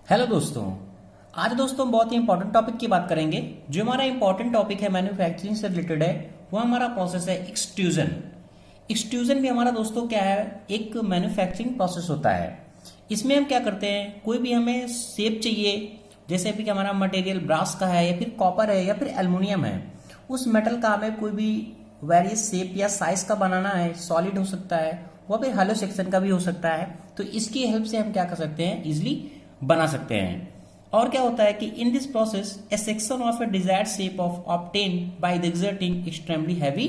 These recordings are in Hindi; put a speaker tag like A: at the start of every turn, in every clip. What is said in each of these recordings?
A: हेलो दोस्तों। आज दोस्तों बहुत ही इंपॉर्टेंट टॉपिक की बात करेंगे। जो हमारा इंपॉर्टेंट टॉपिक है मैन्युफैक्चरिंग से रिलेटेड है, वो हमारा प्रोसेस है एक्सट्रूजन। एक्सट्रूजन भी हमारा दोस्तों क्या है, एक मैन्युफैक्चरिंग प्रोसेस होता है। इसमें हम क्या करते हैं, कोई भी हमें शेप चाहिए, जैसे भी कि हमारा मटेरियल ब्रास का है या फिर कॉपर है या फिर एल्युमिनियम है, उस मेटल का हमें कोई भी वेरियस शेप या साइज का बनाना है। सॉलिड हो सकता है, वह फिर हॉलो सेक्शन का भी हो सकता है। तो इसकी हेल्प से हम क्या कर सकते हैं, इजिली बना सकते हैं। और क्या होता है कि इन this process A section of a desired shape of obtain by the exerting extremely heavy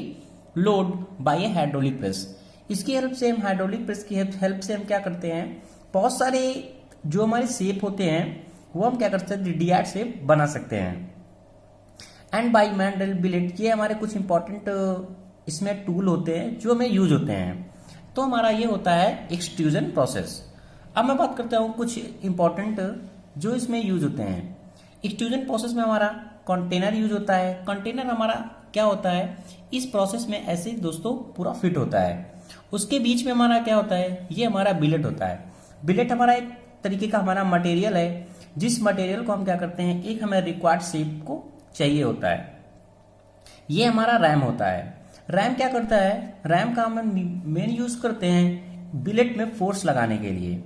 A: load bye A hydraulic press. इसकी हेल्प से हम हाइड्रोलिक प्रेस की हेल्प से हम क्या करते हैं, बहुत सारे जो हमारे शेप होते हैं वो हम क्या कर सकते हैं, डिजायर्ड शेप बना सकते हैं। एंड बाई मैंडल बिलेट, ये हमारे कुछ इंपॉर्टेंट इसमें टूल होते हैं जो हमें यूज होते हैं। तो हमारा ये होता है एक्सट्रूजन प्रोसेस। अब मैं बात करता हूँ कुछ इंपॉर्टेंट जो इसमें यूज होते हैं। एक्सट्रूजन प्रोसेस में हमारा कंटेनर यूज होता है। कंटेनर हमारा क्या होता है, इस प्रोसेस में ऐसे दोस्तों पूरा फिट होता है। उसके बीच में हमारा क्या होता है, ये हमारा बिलेट होता है। बिलेट हमारा एक तरीके का हमारा मटेरियल है, जिस मटेरियल को हम क्या करते हैं, एक हमें रिक्वायर्ड शेप को चाहिए होता है। ये हमारा रैम होता है। रैम क्या करता है, रैम का हम मेन यूज करते हैं बिलेट में फोर्स लगाने के लिए।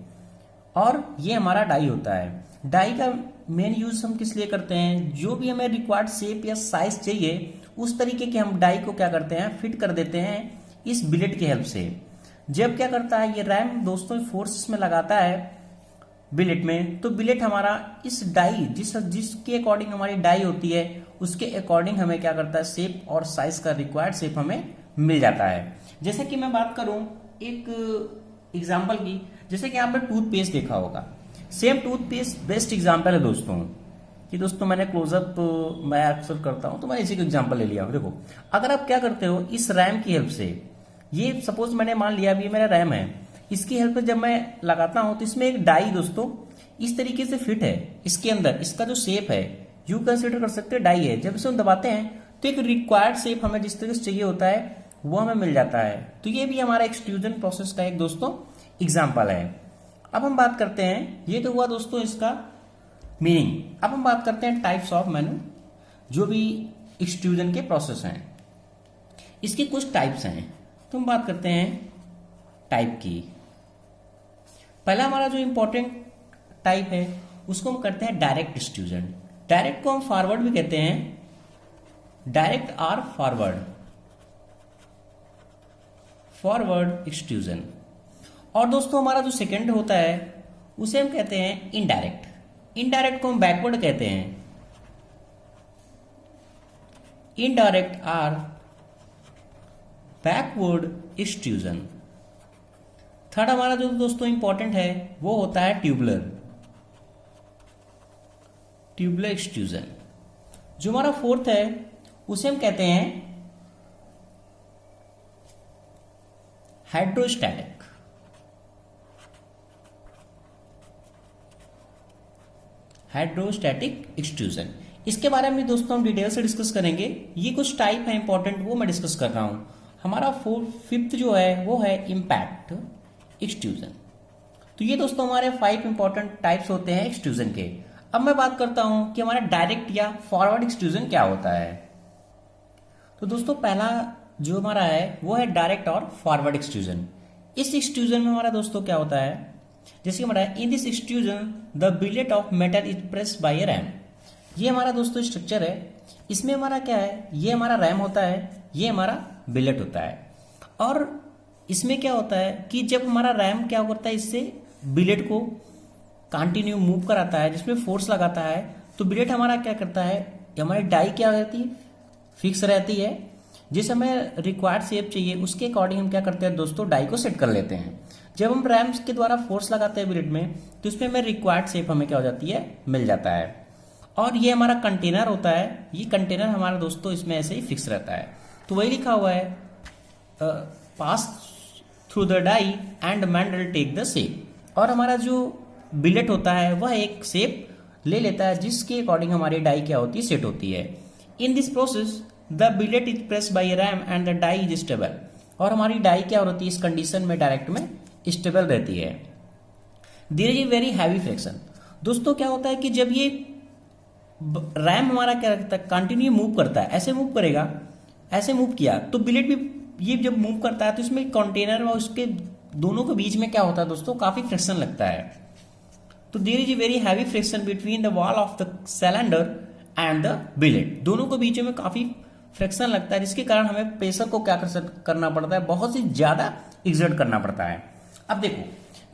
A: और ये हमारा डाई होता है। डाई का मेन यूज हम किस लिए करते हैं, जो भी हमें रिक्वायर्ड शेप या साइज चाहिए उस तरीके के हम डाई को क्या करते हैं, फिट कर देते हैं इस बिलेट की हेल्प से। जब क्या करता है ये रैम दोस्तों फोर्स में लगाता है बिलेट में, तो बिलेट हमारा इस डाई जिसके अकॉर्डिंग हमारी डाई होती है उसके अकॉर्डिंग हमें क्या करता है, शेप और साइज का रिक्वायर्ड शेप हमें मिल जाता है। जैसे कि मैं बात करूं एक एग्जांपल की, जैसे कि आपने टूथपेस्ट देखा होगा। सेम टूथपेस्ट बेस्ट एग्जांपल है दोस्तों। कि दोस्तों मैंने क्लोजअप मैं अक्सर करता हूं, तो मैं इसी का एग्जांपल ले लिया हूं। देखो, अगर आप क्या करते हो, इस रैम की हेल्प से, ये सपोज मैंने मान लिया अभी मेरा रैम है, इसकी हेल्प से जब मैं लगाता हूं तो इसमें एक डाई दोस्तों इस तरीके से फिट है। इसके अंदर इसका जो शेप है, यू कंसिडर कर सकते हैं डाई है। जब इसे हम दबाते हैं तो एक रिक्वायर्ड शेप हमें जिस तरीके से चाहिए होता है वो हमें मिल जाता है। तो ये भी हमारा एक्सट्रूजन प्रोसेस का एक दोस्तों एग्जाम्पल है। अब हम बात करते हैं, ये तो हुआ दोस्तों इसका मीनिंग। अब हम बात करते हैं टाइप्स ऑफ मैन्यू, जो भी एक्सट्रूजन के प्रोसेस हैं, इसके कुछ टाइप्स हैं। तो हम बात करते हैं टाइप की। पहला हमारा जो इंपॉर्टेंट टाइप है उसको हम करते हैं डायरेक्ट एक्सट्रूजन। डायरेक्ट को हम फॉरवर्ड भी कहते हैं, डायरेक्ट आर फॉरवर्ड एक्सट्रूजन। और दोस्तों हमारा जो सेकंड होता है उसे हम कहते हैं इनडायरेक्ट। इनडायरेक्ट को हम बैकवर्ड कहते हैं, indirect or backward extrusion. Third हमारा जो दोस्तों इंपॉर्टेंट है वो होता है ट्यूबुलर एक्सट्रूजन। जो हमारा फोर्थ है उसे हम कहते हैं हाइड्रोस्टैटिक। हाइड्रोस्टैटिक एक्सट्रूजन, इसके बारे में दोस्तों हम डिटेल से डिस्कस करेंगे। ये कुछ टाइप है इंपॉर्टेंट, वो मैं डिस्कस कर रहा हूं। हमारा फिफ्थ जो है वो है इम्पैक्ट एक्सट्रूजन। तो ये दोस्तों हमारे 5 इंपॉर्टेंट टाइप्स होते हैं एक्सट्रूजन के। अब मैं बात करता हूं कि हमारा डायरेक्ट या फॉरवर्ड एक्सट्रूजन क्या होता है। तो दोस्तों पहला जो हमारा है वो है डायरेक्ट और फॉरवर्ड एक्सट्रूजन। इस एक्सट्रूजन में हमारा दोस्तों क्या होता है, जैसे हमारा in this extrusion the billet of metal is pressed by a ram. ये हमारा दोस्तों स्ट्रक्चर है। इसमें हमारा क्या है, ये हमारा रैम होता है, ये हमारा बिलेट होता है। और इसमें क्या होता है कि जब हमारा रैम क्या करता है, इससे बिलेट को कंटिन्यू मूव कराता है, जिसमें फोर्स लगाता है, तो बिलेट हमारा क्या करता है, हमारी डाई क्या रहती है, फिक्स रहती है। जिस हमें रिक्वायर्ड शेप चाहिए उसके अकॉर्डिंग हम क्या करते हैं दोस्तों, डाई को सेट कर लेते हैं। जब हम रैम के द्वारा फोर्स लगाते हैं बिलेट में, तो इसमें हमें रिक्वायर्ड शेप हमें क्या हो जाती है, मिल जाता है। और ये हमारा कंटेनर होता है, ये कंटेनर हमारा दोस्तों इसमें ऐसे ही फिक्स रहता है। तो वही लिखा हुआ है, pass through the die and mandrel take the shape. और हमारा जो बिलेट होता है वह एक शेप ले लेता है, जिसके अकॉर्डिंग हमारी डाई क्या होती है, सेट होती है। In this process the billet is pressed by ram and the die is stable. और हमारी डाई क्या होती है, इस कंडीशन में डायरेक्ट में स्टेबल रहती है। There is very heavy friction. दोस्तों क्या होता है कि जब ये रैम हमारा क्या करता है, कंटिन्यू मूव करता है, ऐसे मूव करेगा, ऐसे मूव किया तो बिलेट भी ये जब मूव करता है तो इसमें कंटेनर और उसके दोनों के बीच में क्या होता है दोस्तों, काफी फ्रिक्शन लगता है। तो there is a very heavy friction between the wall of the cylinder and the billet, दोनों के बीच में काफी फ्रिक्शन लगता है, जिसके कारण हमें प्रेशर को क्या करना पड़ता है, बहुत ही ज्यादा एक्सर्ट करना पड़ता है। अब देखो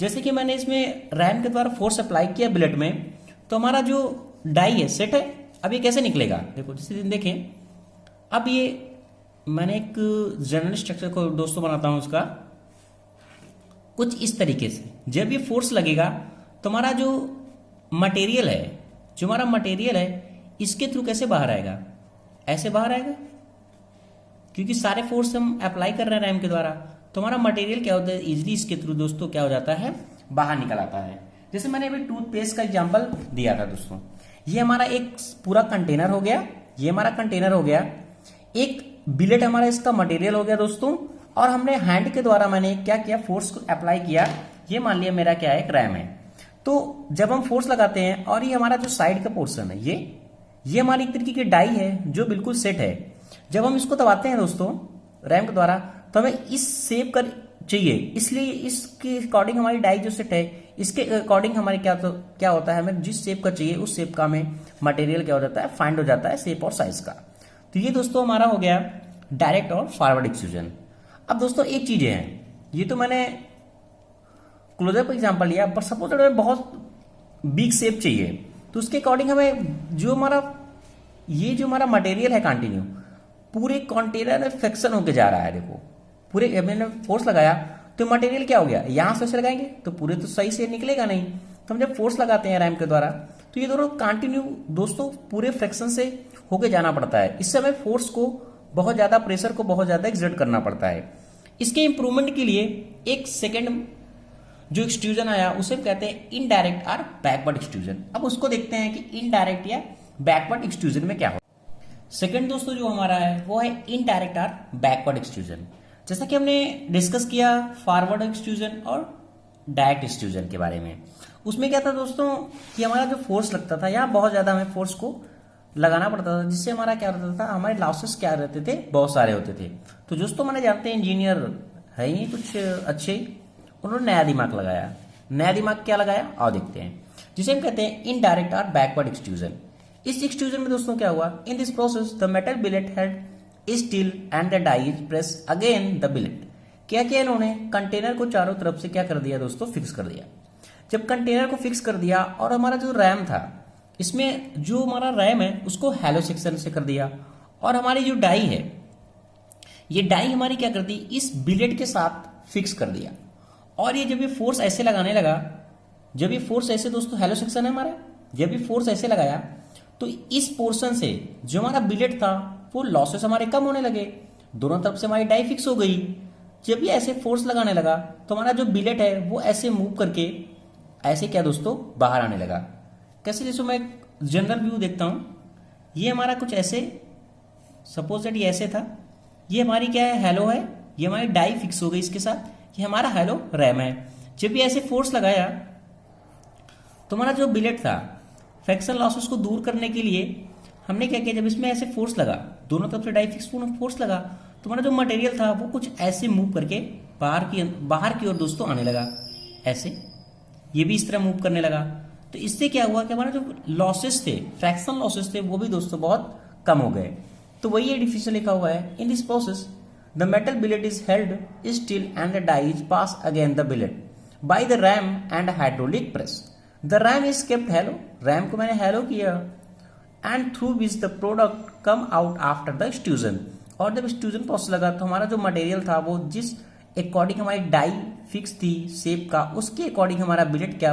A: जैसे कि मैंने इसमें रैम के द्वारा फोर्स अप्लाई किया बिलेट में, तो हमारा जो डाई है सेट है, अब ये कैसे निकलेगा, देखो जैसे देखें, अब ये मैंने एक जनरल स्ट्रक्चर को दोस्तों बनाता हूं उसका कुछ इस तरीके से। जब ये फोर्स लगेगा तो हमारा जो मटेरियल है, जो हमारा मटेरियल है इसके थ्रू कैसे बाहर आएगा, ऐसे बाहर आएगा, क्योंकि सारे फोर्स हम अप्लाई कर रहे हैं रैम के द्वारा, तो हमारा मटेरियल क्या होता है इजिली इसके थ्रू दोस्तों क्या हो जाता है, बाहर निकल आता है। जैसे मैंने अभी टूथपेस्ट का एग्जांपल दिया था दोस्तों, ये हमारा एक पूरा कंटेनर हो गया, ये हमारा कंटेनर हो गया, एक बिलेट हमारा इसका मटेरियल हो गया दोस्तों, और हमने हैंड के द्वारा मैंने क्या किया, फोर्स को अप्लाई किया, ये मान लिया मेरा क्या है, एक रैम है। तो जब हम फोर्स लगाते हैं और ये हमारा जो साइड का पोर्शन है, ये हमारी एक तरीके की डाई है जो बिल्कुल सेट है, जब हम इसको दबाते हैं दोस्तों रैम के द्वारा तो हमें इस शेप का चाहिए, इसलिए इसके अकॉर्डिंग हमारी डाई जो सेट है इसके अकॉर्डिंग हमारे क्या होता है, हमें जिस शेप का चाहिए उस शेप का हमें मटेरियल क्या हो जाता है, फाइंड हो जाता है शेप और साइज का। तो ये दोस्तों हमारा हो गया डायरेक्ट और फॉरवर्ड एक्सट्रूजन। अब दोस्तों एक चीज है, ये तो मैंने क्लोजर पर एग्जांपल लिया, पर सपोज हमें बहुत बिग शेप चाहिए तो उसके अकॉर्डिंग हमें जो हमारा मटेरियल है कंटिन्यू पूरे कंटेनर में फ्रिक्शन होके जा रहा है, देखो पूरे मैंने फोर्स लगाया तो मटेरियल क्या हो गया, यहां से ऐसे लगाएंगे तो पूरे तो सही से निकलेगा नहीं, तो हम जब फोर्स लगाते हैं रैम के द्वारा तो ये दोनों कंटिन्यू दोस्तों पूरे फ्रिक्शन से होके जाना पड़ता है, इससे हमें फोर्स को बहुत ज्यादा, प्रेशर को बहुत ज्यादा एक्सर्ट करना पड़ता है। इसके इंप्रूवमेंट के लिए एक सेकेंड जो एक्सट्रूजन आया उसे कहते हैं इनडायरेक्ट और बैकवर्ड एक्सट्रूजन। अब उसको देखते हैं कि इनडायरेक्ट या बैकवर्ड एक्सट्रूजन में क्या हो। सेकेंड दोस्तों जो हमारा है वो है इनडायरेक्ट और बैकवर्ड एक्सट्रूजन। जैसा कि हमने डिस्कस किया फॉरवर्ड एक्सट्रूजन और डायरेक्ट एक्सट्रूजन के बारे में, उसमें क्या था दोस्तों कि हमारा जो फोर्स लगता था, यहाँ बहुत ज्यादा हमें फोर्स को लगाना पड़ता था, जिससे हमारा क्या होता था, हमारे लॉसेस क्या रहते थे, बहुत सारे होते थे। तो दोस्तों मैंने जानते हैं इंजीनियर है ही कुछ अच्छे, उन्होंने नया दिमाग लगाया। नया दिमाग क्या लगाया और देखते हैं, जिसे हम कहते हैं इनडायरेक्ट और बैकवर्ड एक्सट्रूजन। इस एक्सट्रूजन में दोस्तों क्या हुआ, in this process the metal billet held still and the die is press again the billet. क्या किया इन्होंने, कंटेनर को चारों तरफ से क्या कर दिया दोस्तों, फिक्स कर दिया। जब कंटेनर को फिक्स कर दिया और हमारा जो रैम था, इसमें जो हमारा रैम है उसको हैलो सेक्शन से कर दिया, और हमारी जो डाई है, ये डाई हमारी क्या कर दी, इस बिलेट के साथ फिक्स कर दिया। और ये जब ये फोर्स ऐसे लगाने लगा, जब ये फोर्स ऐसे दोस्तों हैलो सेक्शन है हमारा, जब ये फोर्स ऐसे लगाया तो इस पोर्शन से जो हमारा बिलेट था वो लॉसेस हमारे कम होने लगे, दोनों तरफ से हमारी डाई फिक्स हो गई। जब ये ऐसे फोर्स लगाने लगा तो हमारा जो बिलेट है वो ऐसे मूव करके ऐसे क्या दोस्तों बाहर आने लगा। कैसे, जैसे मैं जनरल व्यू देखता हूं, ये हमारा कुछ ऐसे, सपोज दैट ये ऐसे था, ये हमारी क्या है, हैलो है, ये हमारी डाई फिक्स हो गई इसके साथ, ये हमारा हैलो रैम है। जब ये ऐसे फोर्स लगाया तो हमारा जो बिलेट था, फ्रैक्शन लॉसेस को दूर करने के लिए हमने क्या किया, जब इसमें ऐसे फोर्स लगा, दोनों तरफ से डाई फिक्स फोर्स लगा, तो हमारा जो मटेरियल था वो कुछ ऐसे मूव करके बाहर की ओर दोस्तों आने लगा, ऐसे ये भी इस तरह मूव करने लगा। तो इससे क्या हुआ कि हमारा जो लॉसेस थे, फ्रैक्शन लॉसेस थे, वो भी दोस्तों बहुत कम हो गए। तो वही ये डिफिनेशन लिखा हुआ है, in this process the metal billet is held still and the die is pass again the billet by the ram and hydraulic press. The ram is kept hollow, ram को मैंने हैलो किया, and through which the product come out after the extrusion. और जब एक्सट्रूजन प्रोसेस लगा तो हमारा जो मटेरियल था वो जिस अकॉर्डिंग हमारी डाई फिक्स थी शेप का, उसके अकॉर्डिंग हमारा बिलेट क्या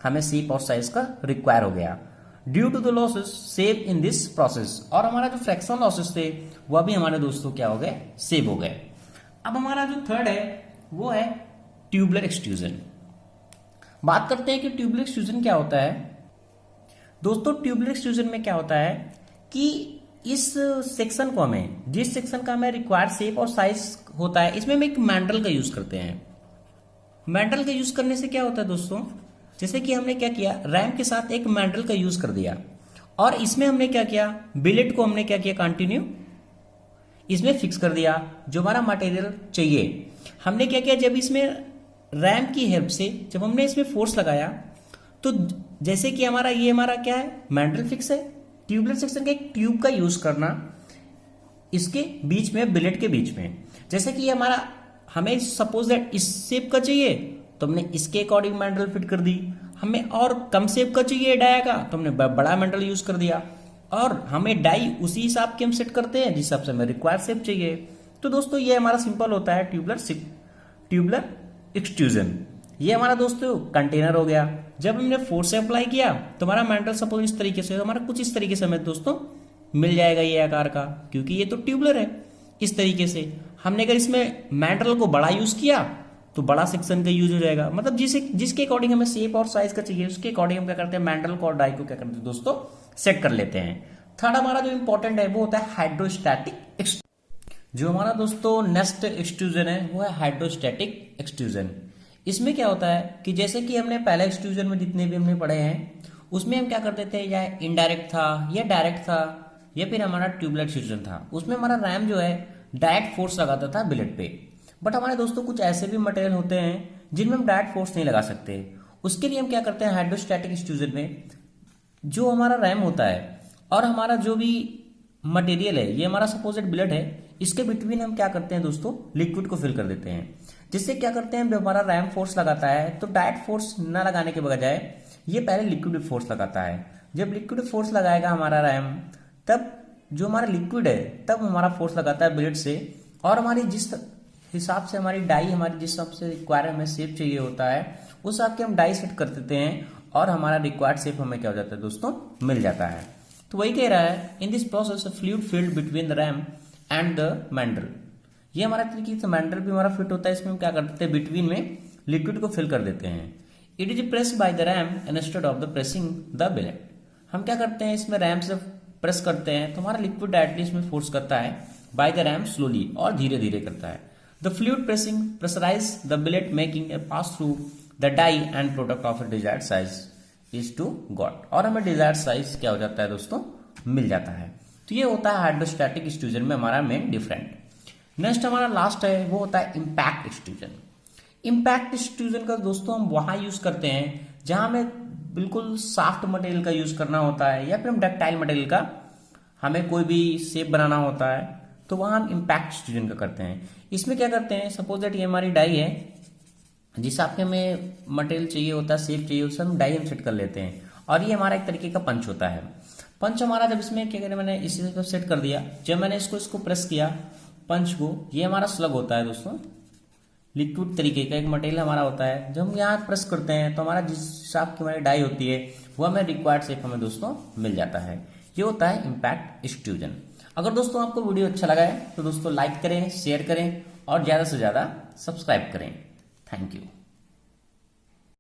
A: हमें शेप और साइज का रिक्वायर हो गया due to the losses save in this process. और हमारा जो फ्रैक्शन लॉसेस थे वह भी हमारे दोस्तों क्या हो गए, सेव हो गए। अब हमारा जो थर्ड है वो है ट्यूबुलर एक्सट्रूजन। बात करते हैं कि ट्यूबुलर एक्सट्रूजन क्या होता है। दोस्तों ट्यूबुलर एक्सट्रूजन में क्या होता है कि इस सेक्शन को हमें, जिस सेक्शन का हमें रिक्वायर्ड शेप और साइज होता है, इसमें हम एक मैंडल का यूज करते हैं। मैंडल का यूज करने से क्या होता है दोस्तों, जैसे कि हमने क्या किया, रैम के साथ एक मैंडल का यूज कर दिया और इसमें हमने क्या किया, बिलेट को हमने क्या किया, कंटिन्यू इसमें फिक्स कर दिया जो हमारा मटेरियल चाहिए। हमने क्या किया, जब इसमें रैम की हेल्प से जब हमने इसमें फोर्स लगाया तो जैसे कि हमारा क्या है, मैंडल फिक्स है, ट्यूबुलर सेक्शन का एक ट्यूब का यूज करना इसके बीच में, बिलेट के बीच में। जैसे कि हमें सपोज दैट इस शेप का चाहिए तो हमने इसके अकॉर्डिंग मैंडल फिट कर दी, हमें और कम शेप का चाहिए डाया का तो हमने बड़ा मैंडल यूज कर दिया, और हमें डाई उसी हिसाब के हम सेट करते हैं जिस हिसाब से हमें रिक्वायर्ड शेप चाहिए। तो दोस्तों ये हमारा सिंपल होता है ट्यूबुलर एक्सट्रूजन। ये हमारा दोस्तों कंटेनर हो गया। जब हमने फोर्स से अप्लाई किया तो हमारा मैंडल सपोज इस तरीके से, हमारा कुछ इस तरीके से हमें दोस्तों मिल जाएगा ये आकार का, क्योंकि ये तो ट्यूबुलर है। इस तरीके से हमने अगर इसमें मैंडल को बड़ा यूज किया तो बड़ा सेक्शन का यूज हो जाएगा, मतलब जिसके अकॉर्डिंग हमें शेप और साइज का चाहिए उसके अकॉर्डिंग हम क्या करते हैं, मैंडल को और डाई को क्या करते हैं दोस्तों, सेट कर लेते हैं। थर्ड हमारा जो इंपॉर्टेंट है वो होता है हाइड्रोस्टैटिक। जो हमारा दोस्तों नेक्स्ट एक्सट्रूजन है वो है हाइड्रोस्टैटिक एक्सट्रूजन। इसमें क्या होता है कि जैसे कि हमने पहले एक्सट्रूजन में जितने भी हमने पढ़े हैं उसमें हम क्या करते थे, या इनडायरेक्ट था या डायरेक्ट था या फिर हमारा ट्यूबुलर एक्सट्रूजन था। उसमें हमारा रैम जो है डायरेक्ट फोर्स लगाता था बिलेट पे। बट हमारे दोस्तों कुछ ऐसे भी मटेरियल होते हैं जिनमें हम डायरेक्ट फोर्स नहीं लगा सकते। उसके लिए हम क्या करते हैं, हाइड्रोस्टैटिक एक्सट्रूजन में जो हमारा रैम होता है और हमारा जो भी मटेरियल है, ये हमारा सपोजेड बिलेट है, इसके बिटवीन हम क्या करते हैं दोस्तों, लिक्विड को फिल कर देते हैं। जिससे क्या करते हैं, जब हमारा रैम फोर्स लगाता है तो डायरेक्ट फोर्स न लगाने के बजाय ये पहले लिक्विड फोर्स लगाता है। जब लिक्विड फोर्स लगाएगा हमारा रैम, तब जो हमारा लिक्विड है तब हमारा फोर्स लगाता है बिलेट से, और हमारी जिस हिसाब से हमारी डाई, हमारी जिस हिसाब से रिक्वायर हमें शेप चाहिए होता है उस हिसाब के हम डाई सेट कर देते हैं और हमारा रिक्वायर्ड शेप हमें क्या हो जाता है दोस्तों, मिल जाता है। तो वही कह रहा है, in this process fluid field between the ram and the mandrel. ये हमारा तरीके से मैंडल भी हमारा फिट होता है, इसमें हम क्या कर देते हैं, बिटवीन में लिक्विड को फिल कर देते हैं। It is press by the ram instead of the pressing the billet. हम क्या करते हैं, इसमें रैम से प्रेस करते हैं तो हमारा लिक्विड डायरेक्टली इसमें फोर्स करता है, बाय द रैम स्लोली और धीरे धीरे करता है। The fluid pressing pressurise the billet making a pass through the die and product of a desired size is to got. और हमें डिजायर्ड साइज क्या हो जाता है दोस्तों, मिल जाता है। तो ये होता है हाइड्रोस्टैटिक एक्सट्रूजन में हमारा मेन डिफरेंट। नेक्स्ट हमारा लास्ट है वो होता है इंपैक्ट एक्सट्रूजन। इंपैक्ट एक्सट्रूजन का दोस्तों हम वहां यूज करते हैं जहां हमें बिल्कुल सॉफ्ट मटेरियल का यूज करना होता है या फिर हम डक्टाइल मटेरियल का हमें कोई भी शेप बनाना होता है, तो वहां हम इंपैक्ट एक्सट्रूजन का करते हैं। इसमें क्या करते हैं, सपोज दैट ये हमारी डाई है, जिस आपके हमें मटेरियल चाहिए होता है, शेप चाहिए, उससे हम डाई हम सेट कर लेते हैं, और ये हमारा एक तरीके का पंच होता है। पंच हमारा जब इसमें क्या करें, मैंने इसी को सेट कर दिया, जब मैंने इसको प्रेस किया पंच को, ये हमारा स्लग होता है दोस्तों, लिक्विड तरीके का एक मटेरियल हमारा होता है। जब हम यहाँ प्रेस करते हैं तो हमारा जिस हिसाब की हमारी डाई होती है वो हमें रिक्वायर्ड शेप हमें दोस्तों मिल जाता है। ये होता है इंपैक्ट एक्सट्रूजन। अगर दोस्तों आपको वीडियो अच्छा लगा है तो दोस्तों लाइक करें, शेयर करें और ज्यादा से ज्यादा सब्सक्राइब करें। Thank you.